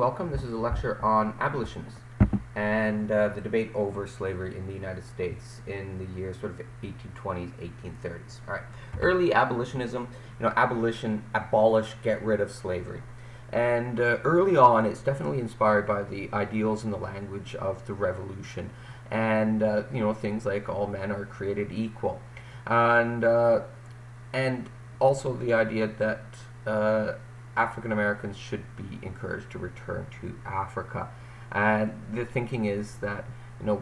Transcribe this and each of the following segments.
welcome. This is a lecture on abolitionists and the debate over slavery in the United States in the years sort of 1820s, 1830s. All right, early abolitionism, abolish, get rid of slavery. And early on, it's definitely inspired by the ideals and the language of the Revolution, and things like all men are created equal, and also the idea that African Americans should be encouraged to return to Africa. And the thinking is that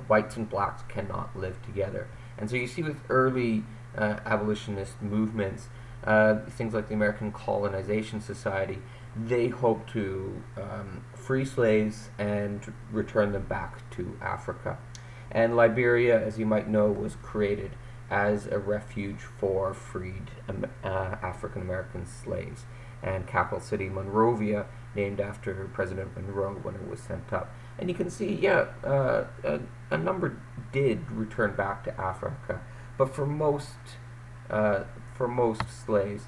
whites and blacks cannot live together. And so you see with early abolitionist movements, things like the American Colonization Society, they hope to free slaves and return them back to Africa. And Liberia, as you might know, was created as a refuge for freed African American slaves, and capital city Monrovia, named after President Monroe when it was sent up. And you can see, a number did return back to Africa, but for most slaves,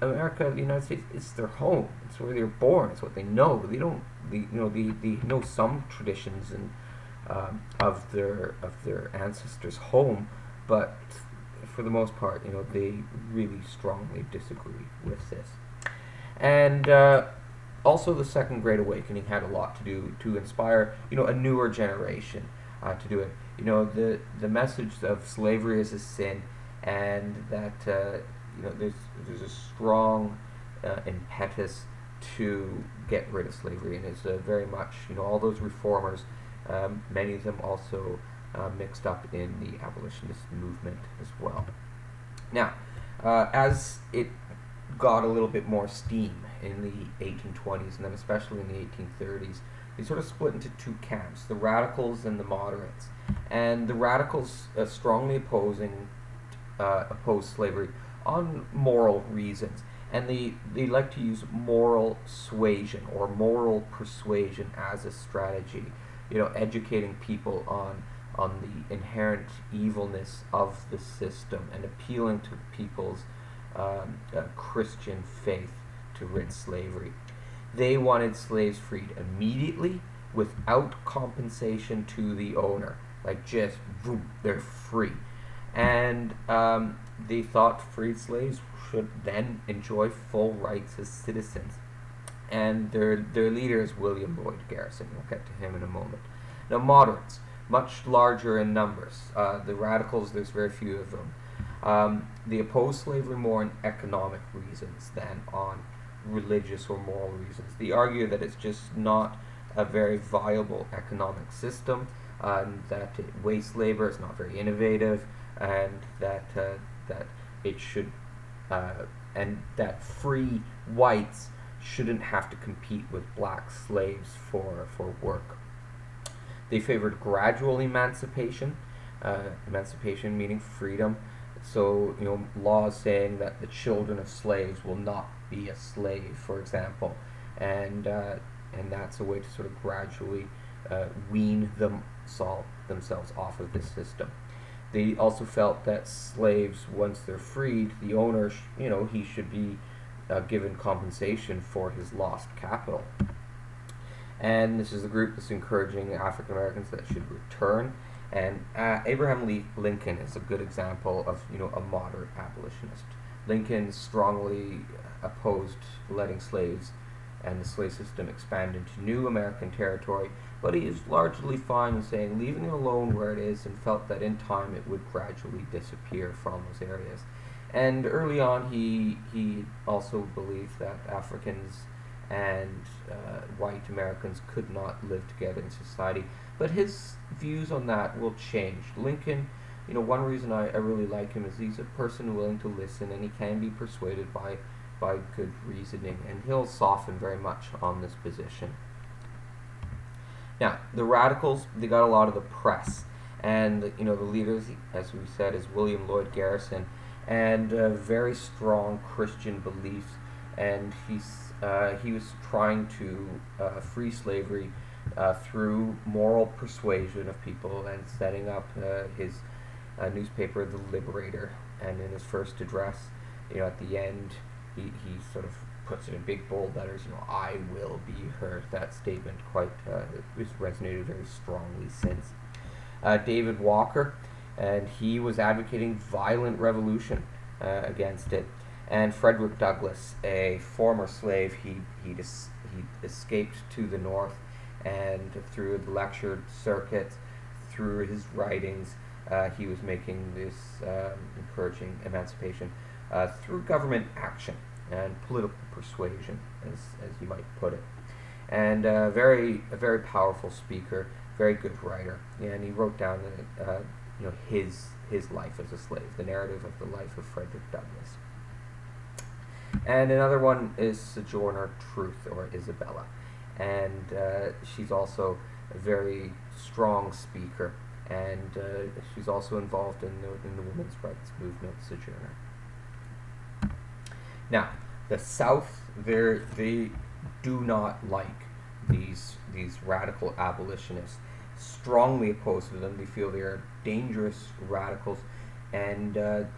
America, the United States, is their home. It's where they're born. It's what they know. They don't, they know some traditions and of their ancestors' home, but for the most part, they really strongly disagree with this. And also, the Second Great Awakening had a lot to do to inspire, a newer generation to do it. The message of slavery as a sin, and that there's a strong impetus to get rid of slavery, and it's very much all those reformers, many of them also mixed up in the abolitionist movement as well. Now, as it got a little bit more steam in the 1820s, and then especially in the 1830s, they sort of split into two camps, the radicals and the moderates. And the radicals strongly opposed slavery on moral reasons, and they like to use moral suasion or moral persuasion as a strategy, educating people on the inherent evilness of the system and appealing to people's Christian faith to rid slavery. They wanted slaves freed immediately without compensation to the owner. Like, just boom, they're free. And they thought freed slaves should then enjoy full rights as citizens. And their leader is William Lloyd Garrison. We'll get to him in a moment. Now, moderates, much larger in numbers. The radicals, there's very few of them. They oppose slavery more on economic reasons than on religious or moral reasons. They argue that it's just not a very viable economic system, that it wastes labor, it's not very innovative, and that it should, and that free whites shouldn't have to compete with black slaves for work. They favored gradual emancipation, emancipation meaning freedom. So, laws saying that the children of slaves will not be a slave, for example, and that's a way to sort of gradually wean themselves off of this system. They also felt that slaves, once they're freed, the owner, he should be given compensation for his lost capital. And this is the group that's encouraging African Americans that should return. And Abraham Lincoln is a good example of a moderate abolitionist. Lincoln strongly opposed letting slaves and the slave system expand into new American territory, but he is largely fine with saying leaving it alone where it is, and felt that in time it would gradually disappear from those areas. And early on, he also believed that Africans and white Americans could not live together in society. But his views on that will change. Lincoln, one reason I really like him is he's a person willing to listen, and he can be persuaded by good reasoning, and he'll soften very much on this position. Now, the radicals, they got a lot of the press, and the leaders, as we said, is William Lloyd Garrison, and very strong Christian beliefs, and he was trying to free slavery through moral persuasion of people, and setting up his newspaper, The Liberator. And in his first address, at the end, he sort of puts it in big bold letters, I will be heard. That statement quite has resonated very strongly since. David Walker, and he was advocating violent revolution against it. And Frederick Douglass, a former slave, he escaped to the North, and through the lecture circuit, through his writings, he was making this encouraging emancipation through government action and political persuasion, as you might put it. And a very powerful speaker, very good writer, and he wrote down his life as a slave, the narrative of the life of Frederick Douglass. And another one is Sojourner Truth, or Isabella, and she's also a very strong speaker, and she's also involved in the women's rights movement. Sojourner. Now, the South, they do not like these radical abolitionists. Strongly opposed to them. They feel they are dangerous radicals, and to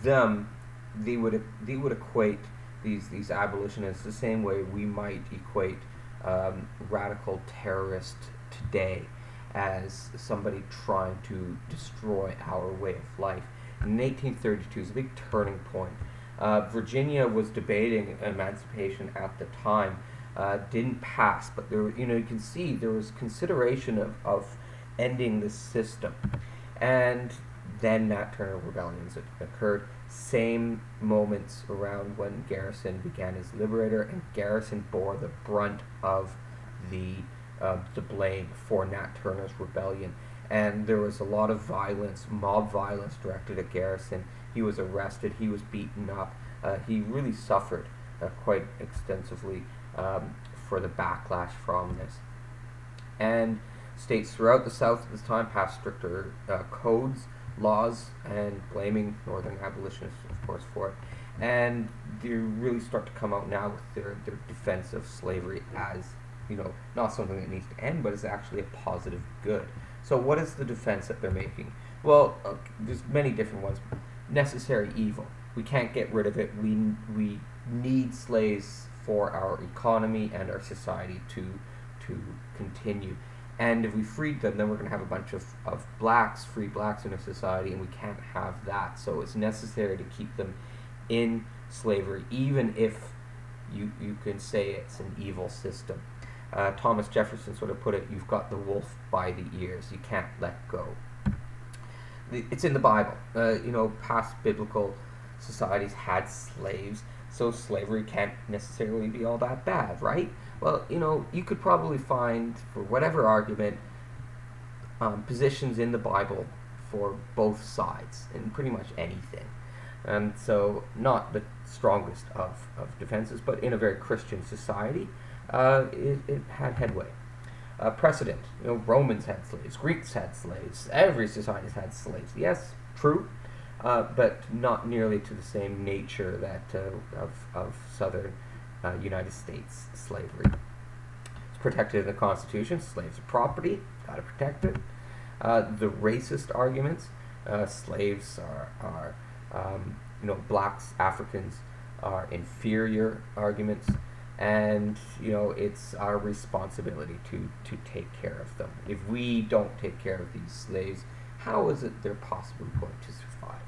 them, they would equate these abolitionists the same way we might equate radical terrorist today as somebody trying to destroy our way of life. In 1832 is a big turning point. Virginia was debating emancipation at the time. Didn't pass, but there, you can see there was consideration of ending the system, and then Nat Turner rebellions occurred. Same moments around when Garrison began his liberator, and Garrison bore the brunt of the blame for Nat Turner's rebellion. And there was a lot of violence, mob violence directed at Garrison. He was arrested. He was beaten up. He really suffered quite extensively for the backlash from this. And states throughout the South at this time passed stricter codes, laws, and blaming Northern abolitionists, of course, for it. And they really start to come out now with their defense of slavery as, not something that needs to end, but is actually a positive good. So what is the defense that they're making? Well, there's many different ones. Necessary evil. We can't get rid of it. We need slaves for our economy and our society to continue. And if we freed them, then we're going to have a bunch of free blacks in our society, and we can't have that. So it's necessary to keep them in slavery, even if you can say it's an evil system. Thomas Jefferson sort of put it, you've got the wolf by the ears. You can't let go. It's in the Bible. Past biblical societies had slaves, so slavery can't necessarily be all that bad, right? Well, you could probably find, for whatever argument, positions in the Bible for both sides in pretty much anything. And so, not the strongest of defenses, but in a very Christian society, it had headway. Precedent. Romans had slaves, Greeks had slaves, every society has had slaves. Yes, true, but not nearly to the same nature that of southern United States slavery. It's protected in the Constitution. Slaves are property, gotta protect it. The racist arguments, slaves are blacks, Africans are inferior arguments. And it's our responsibility to take care of them. If we don't take care of these slaves, how is it they're possibly going to survive?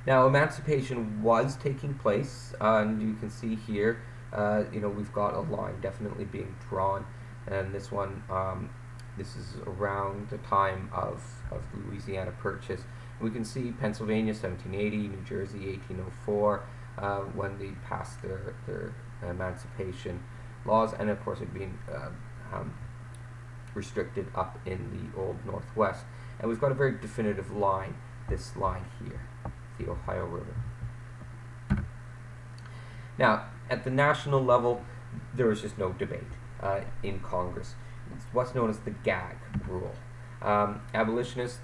Now, emancipation was taking place, and you can see here, we've got a line definitely being drawn, and this one, this is around the time of the Louisiana Purchase. We can see Pennsylvania 1780, New Jersey 1804. When they passed their emancipation laws, and of course it being restricted up in the old Northwest. And we've got a very definitive line, this line here, the Ohio River. Now, at the national level, there was just no debate in Congress. It's what's known as the gag rule. Abolitionists,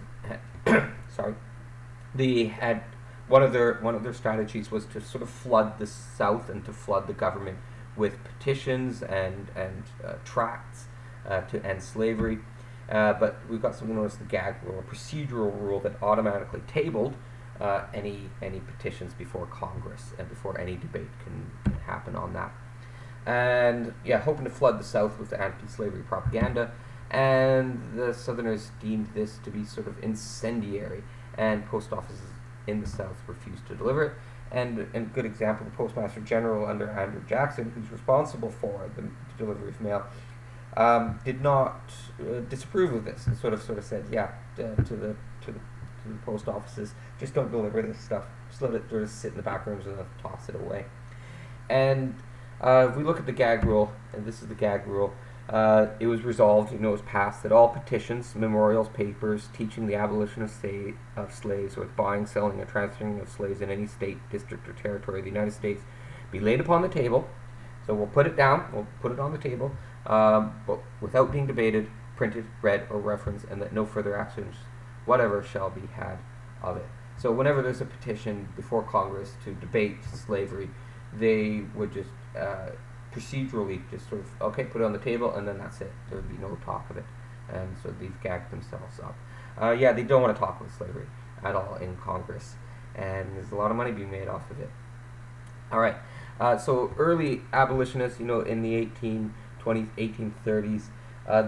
they had one of their strategies was to sort of flood the South and to flood the government with petitions and tracts to end slavery. But we've got something known as the gag rule, a procedural rule that automatically tabled any petitions before Congress and before any debate can happen on that. And yeah, hoping to flood the South with anti-slavery propaganda, and the Southerners deemed this to be sort of incendiary, and post offices in the South refused to deliver it. And a good example, the Postmaster General under Andrew Jackson, who's responsible for the delivery of mail, did not disapprove of this, and sort of said, yeah, to the post offices, just don't deliver this stuff. Just let it sort of sit in the back rooms and toss it away. And if we look at the gag rule, and this is the gag rule, it was resolved, it was passed, that all petitions, memorials, papers teaching the abolition of slaves, or buying, selling, or transferring of slaves in any state, district, or territory of the United States be laid upon the table. So we'll put it down, we'll put it on the table, but without being debated, printed, read, or referenced, and that no further actions whatever shall be had of it. So whenever there's a petition before Congress to debate slavery, they would just procedurally just sort of, okay, put it on the table, and then that's it. There would be no talk of it. And so they've gagged themselves up. Yeah, they don't want to talk about slavery at all in Congress, and there's a lot of money being made off of it. All right, so early abolitionists, in the 1820s, 1830s,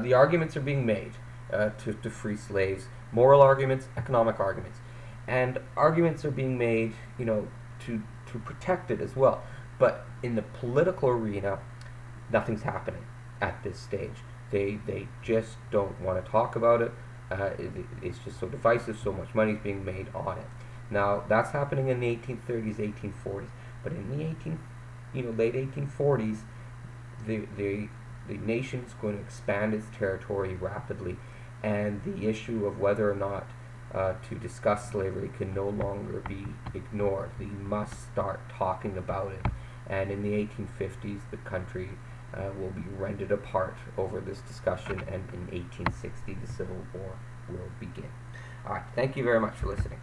the arguments are being made to free slaves. Moral arguments, economic arguments, and arguments are being made, to protect it as well. But in the political arena, nothing's happening at this stage. They just don't want to talk about it. It's just so divisive. So much money is being made on it. Now that's happening in the 1830s, 1840s. But in the late 1840s, the nation is going to expand its territory rapidly. And the issue of whether or not to discuss slavery can no longer be ignored. We must start talking about it. And in the 1850s, the country will be rended apart over this discussion, and in 1860, the Civil War will begin. All right, thank you very much for listening.